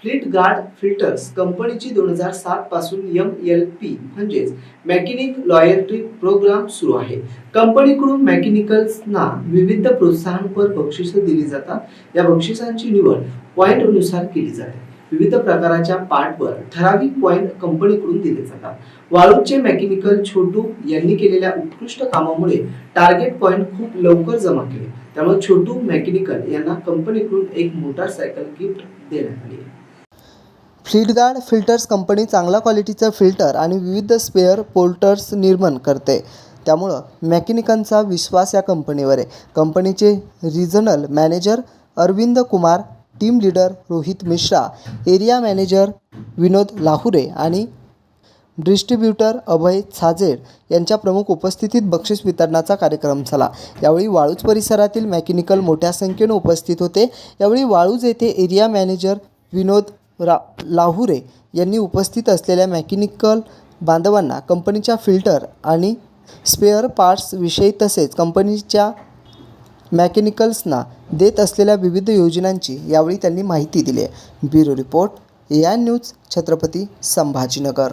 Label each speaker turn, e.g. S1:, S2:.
S1: Fleet guard filters कंपनीची 2007 पासून MLP म्हणजेच मेकॅनिक लॉयल्टी प्रोग्राम सुरू आहे। कंपनीकडून मेकॅनिकल्सना विविध प्रोत्साहनपर बक्षिसे दिली जातात। या बक्षिसांची निवड पॉइंटनुसार केली जाते। विविध प्रकारच्या पार्टवर ठराविक पॉइंट कंपनीकडून दिले जातात। वाळूचे मेकॅनिकल छोटू यांनी केलेल्या उत्कृष्ट कामामुळे टार्गेट पॉइंट खूप लवकर जमा केले। त्यामुळे छोटू मेकॅनिकल यांना कंपनीकडून एक मोटारसायकल गिफ्ट देण्यात आली।
S2: फ्लीट गार्ड फिल्टर्स कंपनी चांगल्या क्वालिटीचं फिल्टर आणि विविध स्पेअर पोर्ट्स निर्माण करते। त्यामुळं मेकॅनिकांचा विश्वास या कंपनीवर आहे। कंपनीचे regional manager Arvind Kumar, team leader Rohit Mishra, area manager Vinod Lahure आणि डिस्ट्रीब्युटर अभय छाजेड यांच्या प्रमुख उपस्थितीत बक्षीस वितरणाचा कार्यक्रम झाला। यावेळी वाळूज परिसरातील मेकॅनिकल मोठ्या संख्येने उपस्थित होते। यावेळी वाळूज येथे एरिया मॅनेजर विनोद लाहुरे यांनी उपस्थित असलेल्या मेकॅनिकल बांधवांना कंपनीच्या फिल्टर आणि स्पेअर पार्ट्स विषयी तसेच कंपनीच्या मेकॅनिकल्सना देत असलेल्या विविध योजनांची यावेळी त्यांनी माहिती दिली। Bureau report, AN news, Chhatrapati Sambhajinagar.